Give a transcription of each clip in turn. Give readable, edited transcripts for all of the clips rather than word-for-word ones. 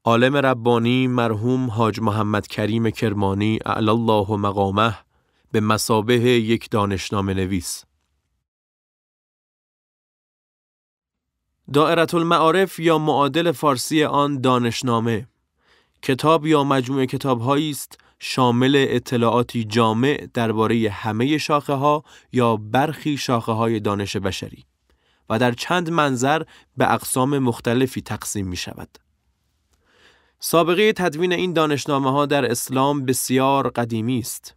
عالم ربانی مرحوم حاج محمد کریم کرمانی اعلی الله مقامه به مثابه یک دانشنامه نویس. دائره المعارف یا معادل فارسی آن دانشنامه، کتاب یا مجموعه کتاب‌هایی است شامل اطلاعاتی جامع درباره همه شاخه‌ها یا برخی شاخه‌های دانش بشری و در چند منظر به اقسام مختلفی تقسیم می‌شود. سابقه تدوین این دانشنامه‌ها در اسلام بسیار قدیمی است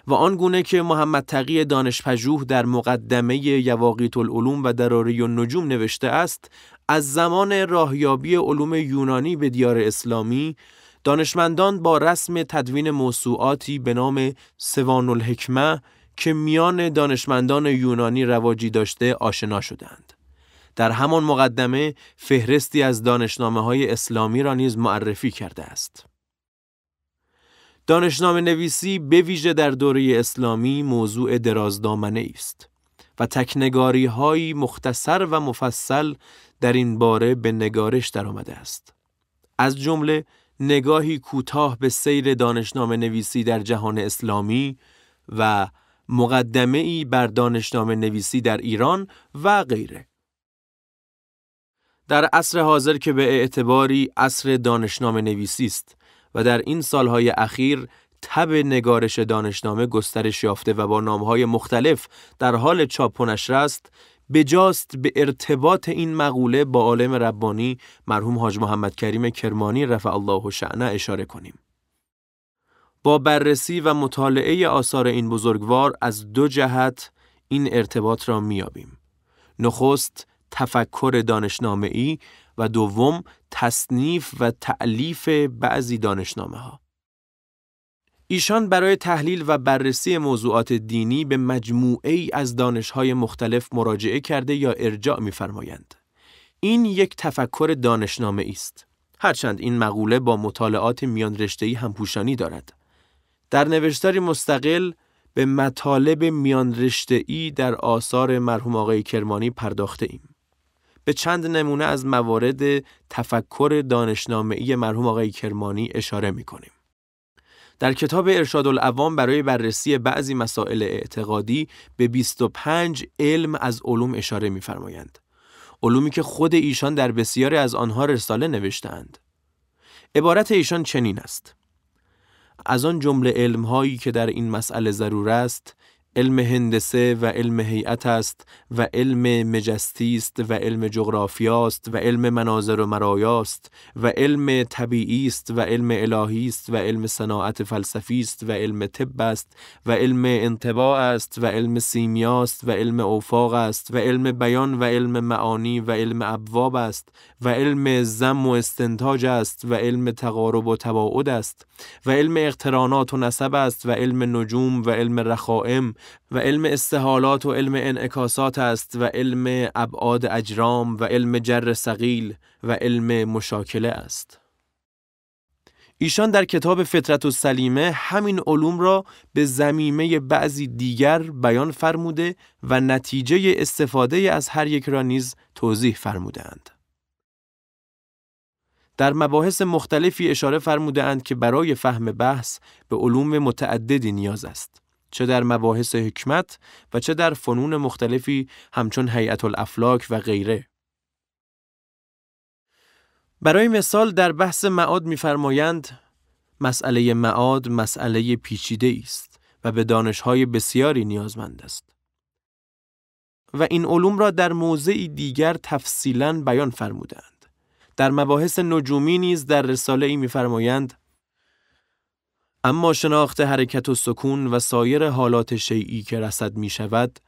و آنگونه که محمد تقی دانشپژوه در مقدمه یواقیت العلوم و دراری النجوم نوشته است، از زمان راهیابی علوم یونانی به دیار اسلامی، دانشمندان با رسم تدوین موسوعاتی به نام سوان الحکمه که میان دانشمندان یونانی رواجی داشته آشنا شدند. در همان مقدمه فهرستی از دانشنامه‌های اسلامی را نیز معرفی کرده است. دانشنامه نویسی به ویژه در دوره اسلامی موضوع درازدامنه است و تکنگاری‌هایی مختصر و مفصل در این باره به نگارش درآمده است. از جمله نگاهی کوتاه به سیر دانشنامه نویسی در جهان اسلامی و مقدمه‌ای بر دانشنامه نویسی در ایران و غیره. در عصر حاضر که به اعتباری عصر دانشنامه نویسی است و در این سالهای اخیر تب نگارش دانشنامه گسترش یافته و با نامهای مختلف در حال چاپ و نشر است، بجاست به ارتباط این مقوله با عالم ربانی مرحوم حاج محمد کریم کرمانی رفع الله شأنه اشاره کنیم. با بررسی و مطالعه آثار این بزرگوار از دو جهت این ارتباط را میابیم. نخست تفکر دانشنامه‌ای و دوم تصنیف و تألیف بعضی دانشنامه‌ها. ایشان برای تحلیل و بررسی موضوعات دینی به مجموعه‌ای از دانش‌های مختلف مراجعه کرده یا ارجاع می‌فرمایند. این یک تفکر دانشنامه‌ای است، هرچند این مقوله با مطالعات میان رشته‌ای همپوشانی دارد. در نوشتاری مستقل به مطالب میان رشته‌ای در آثار مرحوم آقای کرمانی پرداخته ایم. به چند نمونه از موارد تفکر دانشنامه‌ای مرحوم آقای کرمانی اشاره می‌کنیم. در کتاب ارشاد العوام برای بررسی بعضی مسائل اعتقادی به 25 علم از علوم اشاره می‌فرمایند. علومی که خود ایشان در بسیاری از آنها رساله نوشته‌اند. عبارت ایشان چنین است: از آن جمله علم‌هایی که در این مسئله ضرور است، علم هندسه و علم هیئت است و علم مجستی است و علم جغرافیا است و علم مناظر و مرایا است و علم طبیعی است و علم الهی است و علم صناعت فلسفی است و علم طب است و علم انطباع است و علم سیمیا است و علم اوفاق است و علم بیان و علم معانی و علم ابواب است و علم ضم و استنتاج است و علم تقارب و تباعد است و علم اقترانات و نسب است و علم نجوم و علم رخائم و علم استحالات و علم انعکاسات است و علم ابعاد اجرام و علم جر ثقیل و علم مشاکله است. ایشان در کتاب فطرت السلیمه همین علوم را به ضمیمه بعضی دیگر بیان فرموده و نتیجه استفاده از هر یک را نیز توضیح فرمودند. در مباحث مختلفی اشاره فرمودند که برای فهم بحث به علوم متعددی نیاز است، چه در مباحث حکمت و چه در فنون مختلفی همچون هیئت الافلاک و غیره. برای مثال در بحث معاد می‌فرمایند مسئله معاد مسئله پیچیده است و به دانش‌های بسیاری نیازمند است و این علوم را در موضعی دیگر تفصیلاً بیان فرمودند. در مباحث نجومی نیز در رساله‌ای می‌فرمایند اما شناخت حرکت و سکون و سایر حالات شیئی که رصد می شود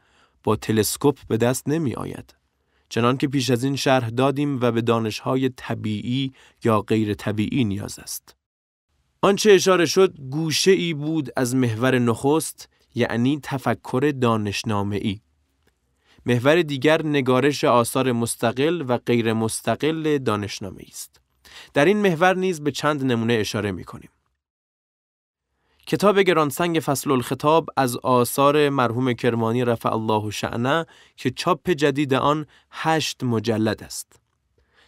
با تلسکوپ به دست نمی آید. چنان که پیش از این شرح دادیم و به دانش‌های طبیعی یا غیر طبیعی نیاز است. آنچه اشاره شد گوشه‌ای بود از محور نخست، یعنی تفکر دانشنامه‌ای. محور دیگر نگارش آثار مستقل و غیر مستقل دانشنامه‌ای است. در این محور نیز به چند نمونه اشاره می‌کنیم. کتاب گرانسنگ فصل الخطاب از آثار مرحوم کرمانی رفع الله شأنه که چاپ جدید آن 8 مجلد است.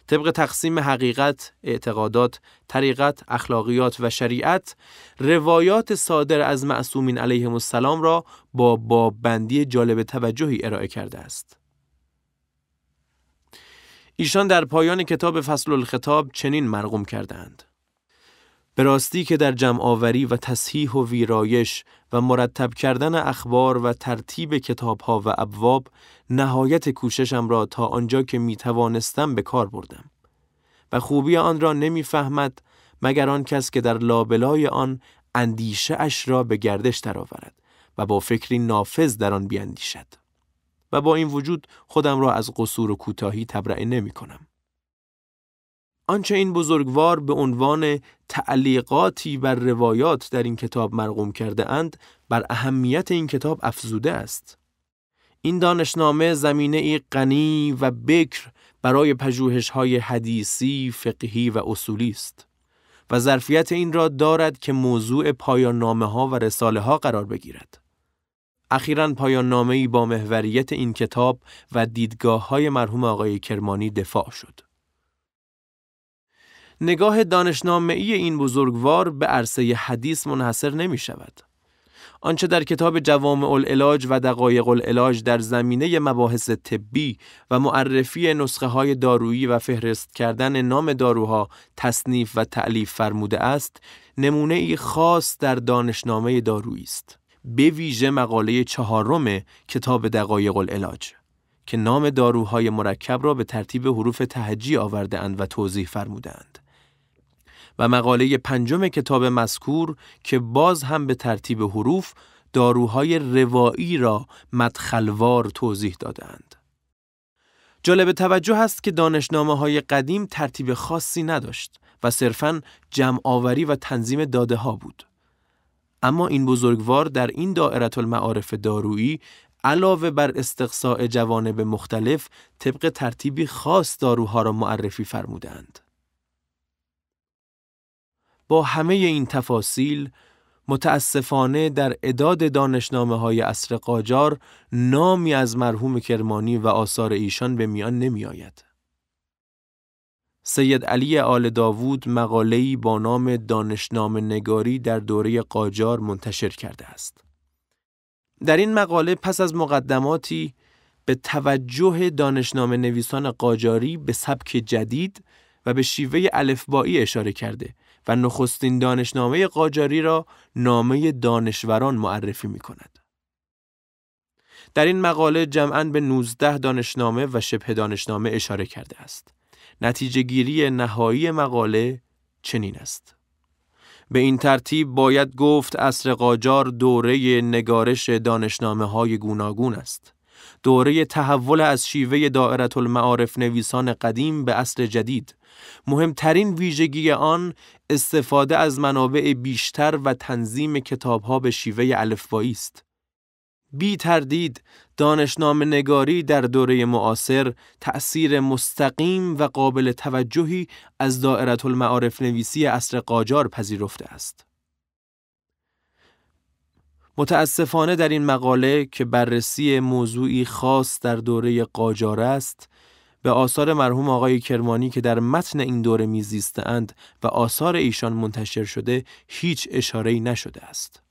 طبق تقسیم حقیقت، اعتقادات، طریقت، اخلاقیات و شریعت، روایات صادر از معصومین علیهم السلام را با باب‌بندی جالب توجهی ارائه کرده است. ایشان در پایان کتاب فصل الخطاب چنین مرقوم کردند: به راستی که در جمع‌آوری و تصحیح و ویرایش و مرتب کردن اخبار و ترتیب کتاب‌ها و ابواب نهایت کوششم را تا آنجا که می‌توانستم به کار بردم و خوبی آن را نمی‌فهمد مگر آن کس که در لابلای آن اندیشه اش را به گردش درآورد و با فکری نافذ در آن بیندیشد. و با این وجود خودم را از قصور و کوتاهی تبرئه نمی‌کنم. آنچه این بزرگوار به عنوان تعلیقاتی بر روایات در این کتاب مرقوم کرده اند، بر اهمیت این کتاب افزوده است. این دانشنامه زمینه‌ای غنی و بکر برای پژوهش‌های حدیثی، فقهی و اصولی است و ظرفیت این را دارد که موضوع پایان نامه‌ها و رساله‌ها قرار بگیرد. اخیراً پایان نامه‌ای با محوریت این کتاب و دیدگاه‌های مرحوم آقای کرمانی دفاع شد. نگاه دانشنامه‌ای این بزرگوار به عرصه حدیث منحصر نمی شود. آنچه در کتاب جوامع العلاج و دقایق العلاج در زمینه مباحث طبی و معرفی نسخه‌های دارویی و فهرست کردن نام داروها تصنیف و تألیف فرموده است، نمونه‌ای خاص در دانشنامه دارویی است. به ویژه مقاله 4 کتاب دقایق العلاج که نام داروهای مرکب را به ترتیب حروف تهجی آورده اند و توضیح فرمودند و مقاله 5 کتاب مذکور که باز هم به ترتیب حروف داروهای روایی را مدخلوار توضیح دادند. جالب توجه است که دانشنامه‌های قدیم ترتیب خاصی نداشت و صرفاً جمع آوری و تنظیم داده ها بود. اما این بزرگوار در این دائره المعارف دارویی علاوه بر استقصاء جوانب مختلف طبق ترتیبی خاص داروها را معرفی فرمودند. با همه این تفاصیل، متاسفانه در اعداد دانشنامه‌های عصر قاجار نامی از مرحوم کرمانی و آثار ایشان به میان نمی آید. سید علی آل داوود مقاله‌ای با نام دانشنامه نگاری در دوره قاجار منتشر کرده است. در این مقاله پس از مقدماتی به توجه دانشنامه نویسان قاجاری به سبک جدید و به شیوه الفبایی اشاره کرده و نخستین دانشنامه قاجاری را نامه دانشوران معرفی می کند. در این مقاله جمعاً به 19 دانشنامه و شبه دانشنامه اشاره کرده است. نتیجه گیری نهایی مقاله چنین است: به این ترتیب باید گفت عصر قاجار دوره نگارش دانشنامه‌های گوناگون است. دوره تحول از شیوه دائره المعارف نویسان قدیم به عصر جدید. مهمترین ویژگی آن استفاده از منابع بیشتر و تنظیم کتاب‌ها به شیوه الفبایی است. بی تردید دانشنامه نگاری در دوره معاصر تأثیر مستقیم و قابل توجهی از دائره المعارف نویسی عصر قاجار پذیرفته است. متاسفانه در این مقاله که بررسی موضوعی خاص در دوره قاجار است، به آثار مرحوم آقای کرمانی که در متن این دوره میزیستند و آثار ایشان منتشر شده هیچ اشاره‌ای نشده است.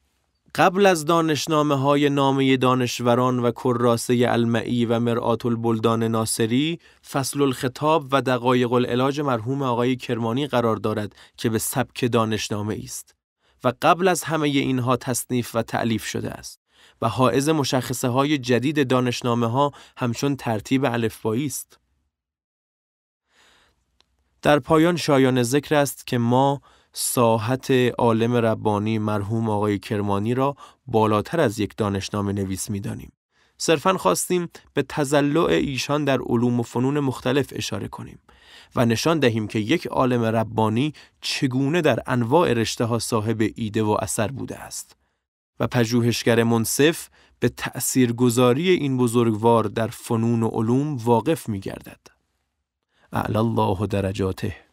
قبل از دانشنامه‌های نامه دانشوران و کراسه المعی و مرآت البلدان ناصری، فصل الخطاب و دقایق العلاج مرحوم آقای کرمانی قرار دارد که به سبک دانشنامه است و قبل از همه اینها تصنیف و تألیف شده است و حائز مشخصه های جدید دانشنامه‌ها همچون ترتیب الفبایی است. در پایان شایان ذکر است که ما ساحت عالم ربانی مرحوم آقای کرمانی را بالاتر از یک دانشنامه نویس می‌دانیم. صرفاً خواستیم به تضلع ایشان در علوم و فنون مختلف اشاره کنیم و نشان دهیم که یک عالم ربانی چگونه در انواع رشته‌ها صاحب ایده و اثر بوده است و پژوهشگر منصف به تأثیرگذاری این بزرگوار در فنون و علوم واقف می‌گردد. اعلی الله درجاته.